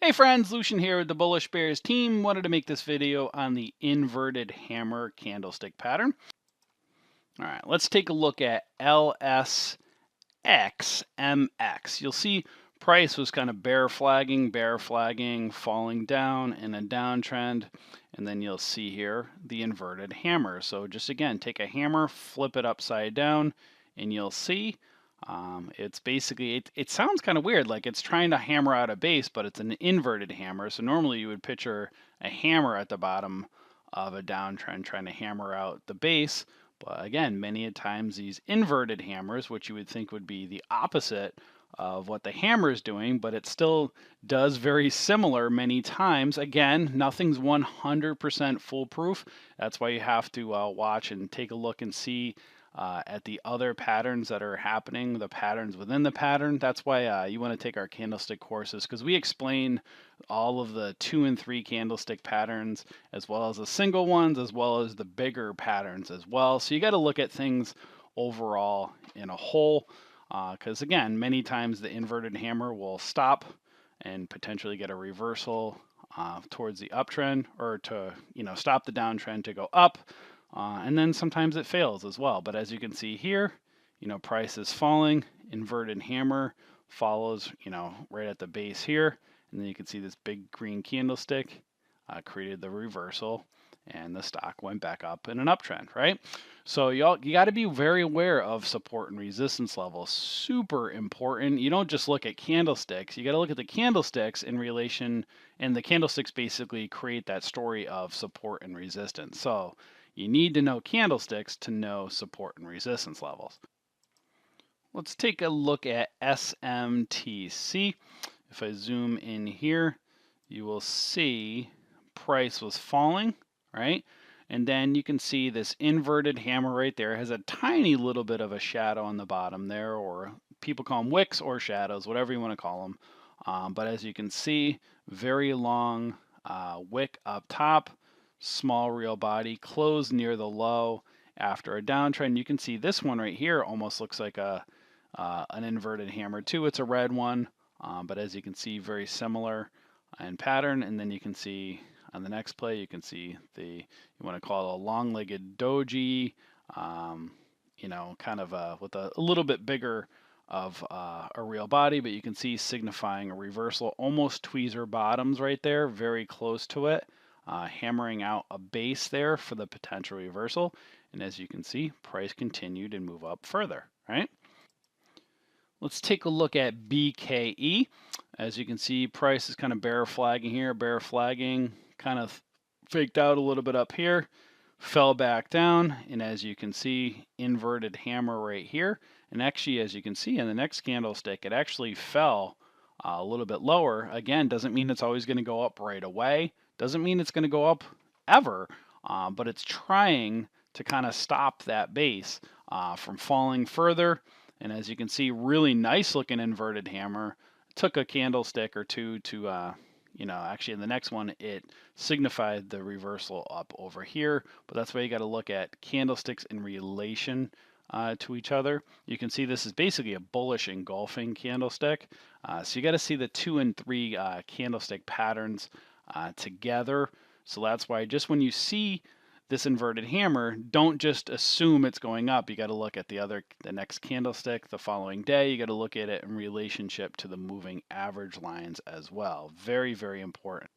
Hey friends, Lucian here with the Bullish Bears team. Wanted to make this video on the inverted hammer candlestick pattern. All right, let's take a look at LSXMX. You'll see price was kind of bear flagging, falling down in a downtrend. And then you'll see here the inverted hammer. So just again, take a hammer, flip it upside down, and you'll see it's basically, it sounds kind of weird, like it's trying to hammer out a base, but it's an inverted hammer. So normally you would picture a hammer at the bottom of a downtrend trying to hammer out the base. But again, many a times these inverted hammers, which you would think would be the opposite of what the hammer is doing, but it still does very similar many times. Again, nothing's 100% foolproof. That's why you have to watch and take a look and see at the other patterns that are happening, the patterns within the pattern. That's why you want to take our candlestick courses, because we explain all of the 2 and 3 candlestick patterns, as well as the single ones, as well as the bigger patterns as well. So you got to look at things overall in a whole, because again, many times the inverted hammer will stop and potentially get a reversal towards the uptrend, or to stop the downtrend to go up. And then sometimes it fails as well. But as you can see here, price is falling, inverted hammer follows, right at the base here. And then you can see this big green candlestick created the reversal, and the stock went back up in an uptrend, right? So you got to be very aware of support and resistance levels. Super important. You don't just look at candlesticks. You got to look at the candlesticks in relation, and the candlesticks basically create that story of support and resistance. So you need to know candlesticks to know support and resistance levels. Let's take a look at SMTC. If I zoom in here, you will see price was falling, right? And then you can see this inverted hammer right there has a tiny little bit of a shadow on the bottom there, or people call them wicks or shadows, whatever you want to call them. But as you can see, very long wick up top, small real body, closed near the low after a downtrend. You can see this one right here almost looks like an inverted hammer too. It's a red one, but as you can see, very similar in pattern. And then you can see on the next play, you can see you want to call it a long-legged doji, kind of with a little bit bigger of a real body, but you can see signifying a reversal, almost tweezer bottoms right there, very close to it. Hammering out a base there for the potential reversal. And as you can see, price continued and move up further, right? Let's take a look at BKE. As you can see, price is kind of bear flagging here, kind of faked out a little bit up here, fell back down, and as you can see, inverted hammer right here. And actually, as you can see in the next candlestick, it actually fell a little bit lower. Again, doesn't mean it's always going to go up right away. Doesn't mean it's going to go up ever, but it's trying to kind of stop that base from falling further. And as you can see, really nice looking inverted hammer. Took a candlestick or two to, actually in the next one, it signified the reversal up over here. But that's why you got to look at candlesticks in relation to each other. You can see this is basically a bullish engulfing candlestick. So you got to see the 2 and 3 candlestick patterns together. So that's why just when you see this inverted hammer, don't just assume it's going up. You got to look at the next candlestick the following day. You got to look at it in relationship to the moving average lines as well. Very, very important.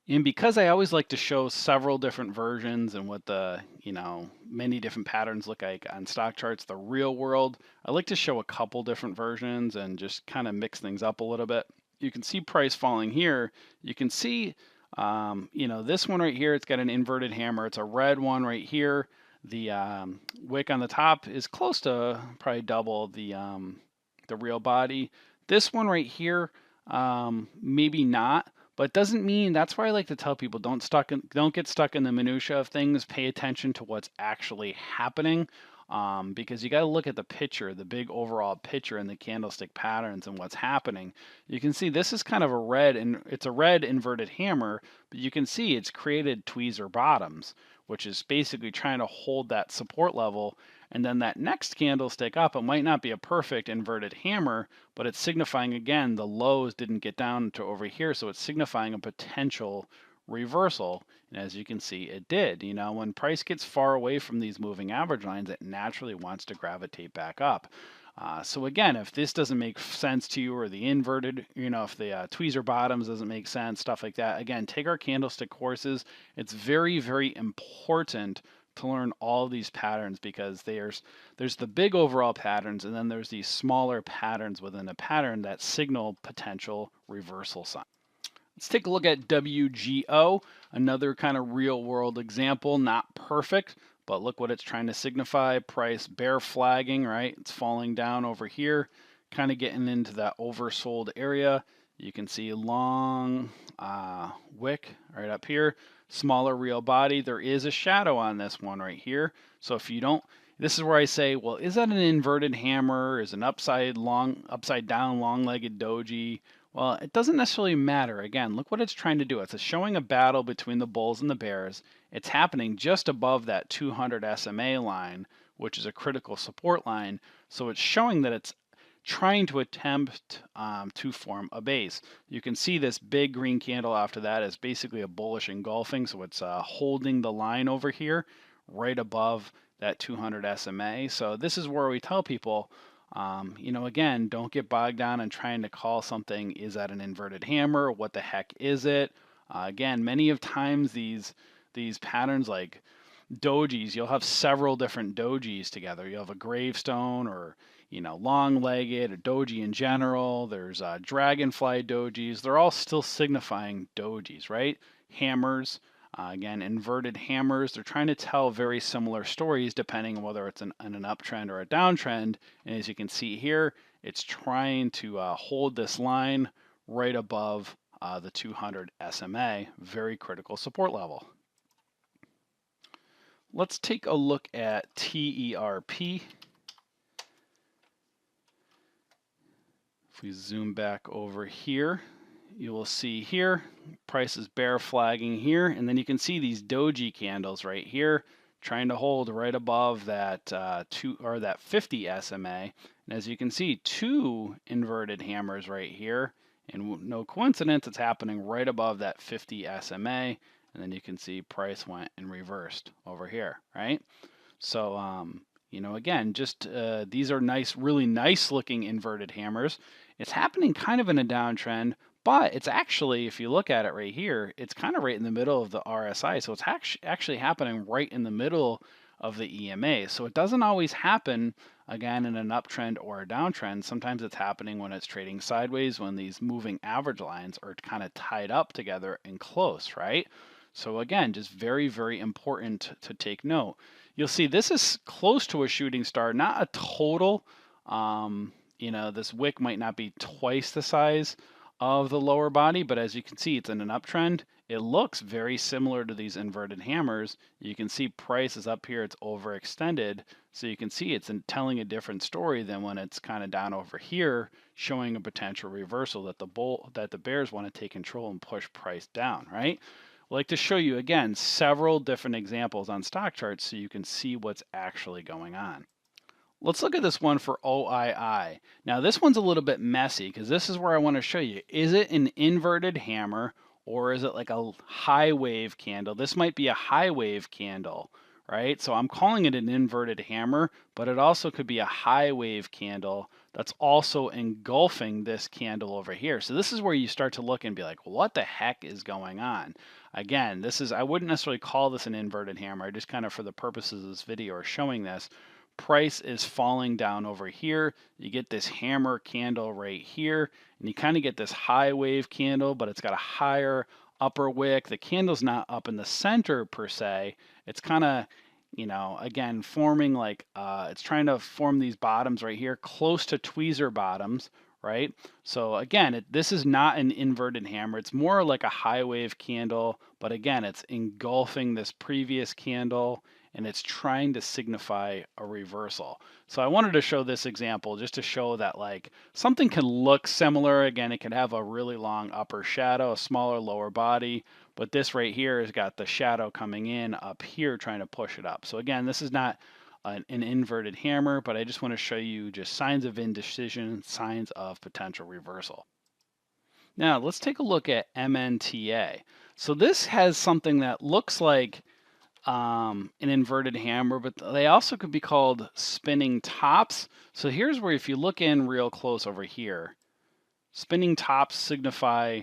And because I always like to show several different versions and what the, many different patterns look like on stock charts, the real world, I like to show a couple different versions and just kind of mix things up a little bit. You can see price falling here. You can see, this one right here, it's got an inverted hammer. It's a red one right here. The wick on the top is close to probably double the real body. This one right here, maybe not. But doesn't mean, that's why I like to tell people don't get stuck in the minutia of things. Pay attention to what's actually happening, because you got to look at the picture, the big overall picture in the candlestick patterns and what's happening. You can see this is kind of a red, and it's a red inverted hammer, but you can see it's created tweezer bottoms, which is basically trying to hold that support level And then that next candlestick up, it might not be a perfect inverted hammer, but it's signifying again the lows didn't get down to over here, so it's signifying a potential reversal. And as you can see, it did. You know, when price gets far away from these moving average lines, it naturally wants to gravitate back up. So again, if this doesn't make sense to you, or the inverted, you know, if the tweezer bottoms doesn't make sense, stuff like that, again, take our candlestick courses. It's very, very important to learn all these patterns, because there's the big overall patterns, and then there's these smaller patterns within a pattern that signal potential reversal sign. Let's take a look at WGO, another kind of real world example, not perfect, but look what it's trying to signify. Price bear flagging, right? It's falling down over here, kind of getting into that oversold area. You can see long wick right up here, smaller real body. There is a shadow on this one right here. So if you don't, this is where I say, well, is that an inverted hammer? Is an upside down, long-legged doji? Well, it doesn't necessarily matter. Again, look what it's trying to do. It's showing a battle between the bulls and the bears. It's happening just above that 200 SMA line, which is a critical support line. So it's showing that it's trying to attempt to form a base. You can see this big green candle after that is basically a bullish engulfing. So it's holding the line over here right above that 200 SMA. So this is where we tell people, you know, again, don't get bogged down in trying to call something, is that an inverted hammer? What the heck is it? Again, many of times these patterns like dojis, you'll have several different dojis together. You have a gravestone, or, you know, long-legged, a doji in general. There's dragonfly dojis. They're all still signifying dojis, right? Hammers. Again, inverted hammers, they're trying to tell very similar stories depending on whether it's an uptrend or a downtrend. And as you can see here, it's trying to hold this line right above the 200 SMA, very critical support level. Let's take a look at TERP. If we zoom back over here, you will see here, price is bear flagging here, and then you can see these doji candles right here, trying to hold right above that 50 SMA. And as you can see, two inverted hammers right here, and no coincidence, it's happening right above that 50 SMA. And then you can see price went and reversed over here, right? So, you know, again, just these are nice, really nice looking inverted hammers. It's happening kind of in a downtrend, but it's actually, if you look at it right here, it's kind of right in the middle of the RSI. So it's actually happening right in the middle of the EMA. So it doesn't always happen, again, in an uptrend or a downtrend. Sometimes it's happening when it's trading sideways, when these moving average lines are kind of tied up together and close, right? So again, just very, very important to take note. You'll see this is close to a shooting star, not a total. You know, this wick might not be twice the size of the lower body, but as you can see, it's in an uptrend. It looks very similar to these inverted hammers. You can see price is up here, it's overextended. So you can see it's telling a different story than when it's kind of down over here, showing a potential reversal that the bears want to take control and push price down, right? I'd like to show you again several different examples on stock charts so you can see what's actually going on. Let's look at this one for OII. Now this one's a little bit messy because this is where I want to show you, is it an inverted hammer or is it like a high wave candle? This might be a high wave candle, right? So I'm calling it an inverted hammer, but it also could be a high wave candle that's also engulfing this candle over here. So this is where you start to look and be like, well, what the heck is going on? Again, I wouldn't necessarily call this an inverted hammer. I just kind of, for the purposes of this video, are showing this. Price is falling down over here. You get this hammer candle right here, and you kind of get this high wave candle, but it's got a higher upper wick. The candle's not up in the center per se. It's kind of, you know, again, forming like, it's trying to form these bottoms right here, close to tweezer bottoms, right? So again, this is not an inverted hammer. It's more like a high wave candle, but again, it's engulfing this previous candle, and it's trying to signify a reversal. So I wanted to show this example just to show that like something can look similar. Again, it can have a really long upper shadow, a smaller lower body, but this right here has got the shadow coming in up here trying to push it up. So again, this is not an inverted hammer, but I just want to show you just signs of indecision, signs of potential reversal. Now let's take a look at MNTA. So this has something that looks like an inverted hammer, but they also could be called spinning tops. So here's where if you look in real close over here, spinning tops signify,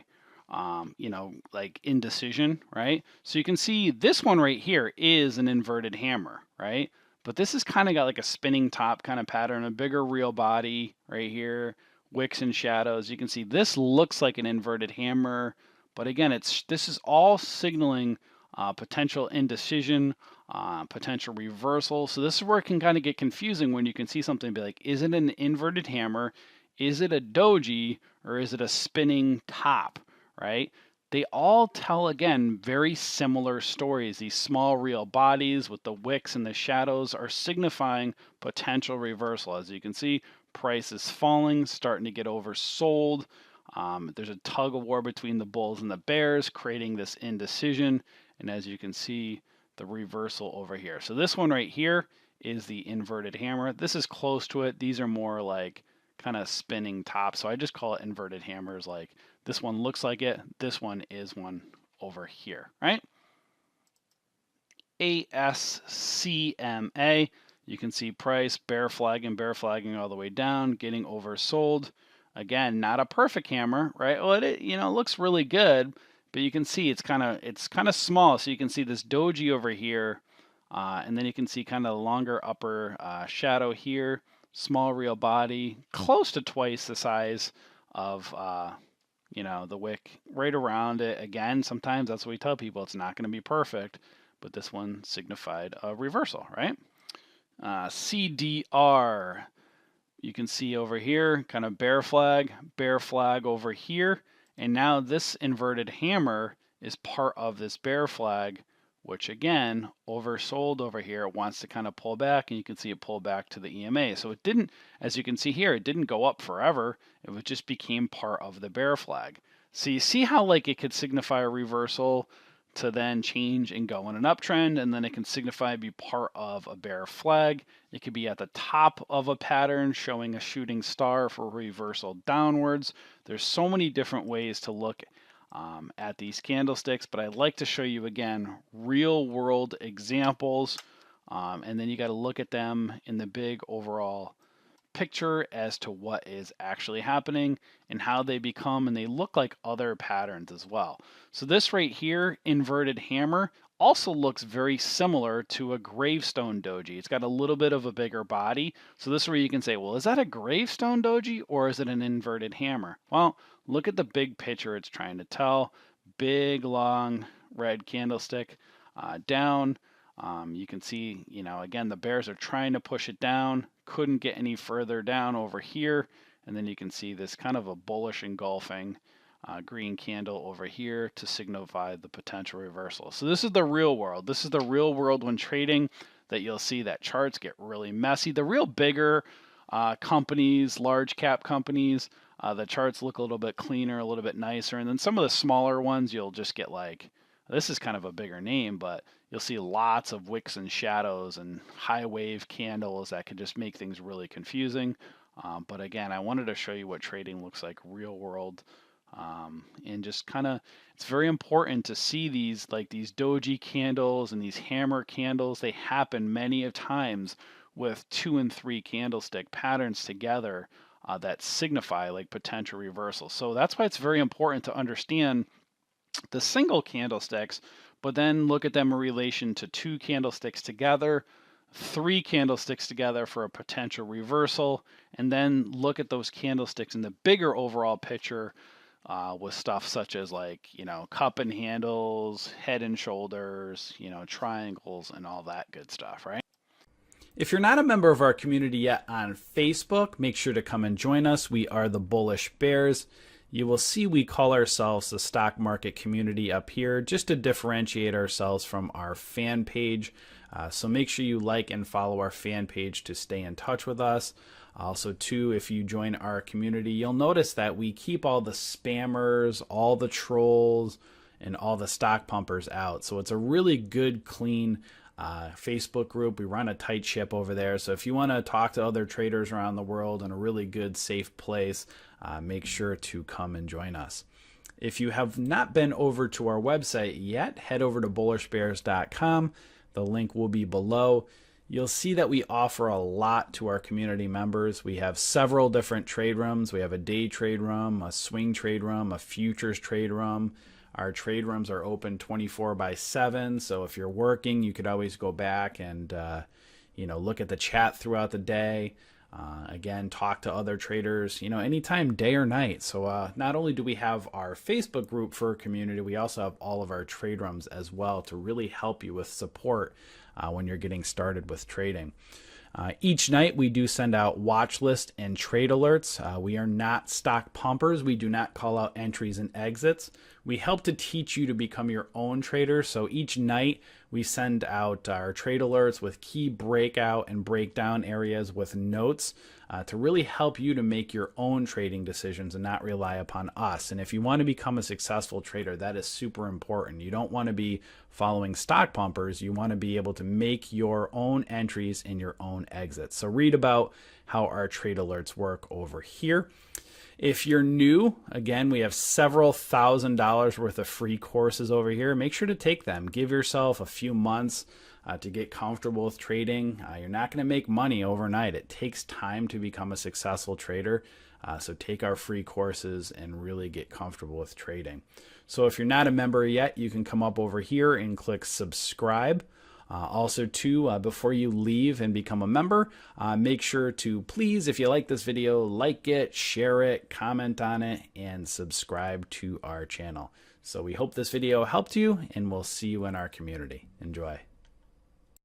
like indecision, right? So you can see this one right here is an inverted hammer, right? But this has kind of got like a spinning top kind of pattern, a bigger real body right here, wicks and shadows. You can see this looks like an inverted hammer, but again, this is all signaling potential indecision, potential reversal. So this is where it can kind of get confusing when you can see something and be like, is it an inverted hammer? Is it a doji, or is it a spinning top, right? They all tell, again, very similar stories. These small real bodies with the wicks and the shadows are signifying potential reversal. As you can see, price is falling, starting to get oversold. There's a tug of war between the bulls and the bears, creating this indecision. And as you can see, the reversal over here. So this one right here is the inverted hammer. This is close to it. These are more like kind of spinning top. So I just call it inverted hammers. Like this one looks like it. This one is one over here, right? ASCMA, you can see price bear flagging all the way down, getting oversold. Again, not a perfect hammer, right? Well, it looks really good, but you can see it's kind of small. So you can see this doji over here, and then you can see kind of the longer upper shadow here. Small real body, close to twice the size of the wick right around it. Again, sometimes that's what we tell people, it's not going to be perfect, but this one signified a reversal, right? CDR, you can see over here, kind of bear flag over here, and now this inverted hammer is part of this bear flag, which again, oversold over here. It wants to kind of pull back, and you can see it pull back to the EMA. So it didn't, as you can see here, it didn't go up forever. It just became part of the bear flag. So you see how like it could signify a reversal to then change and go in an uptrend, and then it can signify be part of a bear flag. It could be at the top of a pattern showing a shooting star for reversal downwards. There's so many different ways to look at these candlesticks, but I'd like to show you again real world examples, and then you got to look at them in the big overall picture as to what is actually happening and how they become, and they look like other patterns as well. So this right here, inverted hammer, also looks very similar to a gravestone doji. It's got a little bit of a bigger body. So this is where you can say, well, is that a gravestone doji or is it an inverted hammer? Well, look at the big picture it's trying to tell. Big, long red candlestick down. You can see, again, the bears are trying to push it down. Couldn't get any further down over here. And then you can see this kind of a bullish engulfing green candle over here to signify the potential reversal. So this is the real world. This is the real world when trading, that you'll see that charts get really messy. The real bigger companies, large cap companies, the charts look a little bit cleaner, a little bit nicer. And then some of the smaller ones, you'll just get like, this is kind of a bigger name, but you'll see lots of wicks and shadows and high wave candles that could just make things really confusing. But again, I wanted to show you what trading looks like real world. And just kind of, it's very important to see these, like these doji candles and these hammer candles. They happen many of times with 2 and 3 candlestick patterns together that signify like potential reversal. So that's why it's very important to understand the single candlesticks, but then look at them in relation to 2 candlesticks together, 3 candlesticks together for a potential reversal, and then look at those candlesticks in the bigger overall picture with stuff such as like, cup and handles, head and shoulders, triangles, and all that good stuff, right? If you're not a member of our community yet on Facebook, make sure to come and join us. We are the Bullish Bears. You will see we call ourselves the stock market community up here just to differentiate ourselves from our fan page. So make sure you like and follow our fan page to stay in touch with us. Also, too, if you join our community, you'll notice that we keep all the spammers, all the trolls, and all the stock pumpers out. So it's a really good, clean Facebook group. We run a tight ship over there. So if you want to talk to other traders around the world in a really good, safe place, make sure to come and join us. If you have not been over to our website yet, head over to bullish.bears.com. The link will be below. You'll see that we offer a lot to our community members. We have several different trade rooms. We have a day trade room, a swing trade room, a futures trade room. Our trade rooms are open 24/7. So if you're working, you could always go back and look at the chat throughout the day. Again, talk to other traders, anytime, day or night. So not only do we have our Facebook group for community, we also have all of our trade rooms as well to really help you with support when you're getting started with trading. Each night we do send out watch list and trade alerts. We are not stock pumpers. We do not call out entries and exits. We help to teach you to become your own trader. So each night we send out our trade alerts with key breakout and breakdown areas with notes to really help you to make your own trading decisions and not rely upon us. And if you want to become a successful trader, that is super important. You don't want to be following stock pumpers. You want to be able to make your own entries and your own exits. So read about how our trade alerts work over here. If you're new, again, we have several $1,000s worth of free courses over here. Make sure to take them. Give yourself a few months to get comfortable with trading. You're not going to make money overnight. It takes time to become a successful trader. So take our free courses and really get comfortable with trading. So if you're not a member yet, you can come up over here and click subscribe. Also, too, before you leave and become a member, make sure to please, if you like this video, like it, share it, comment on it, and subscribe to our channel. So we hope this video helped you, and we'll see you in our community. Enjoy.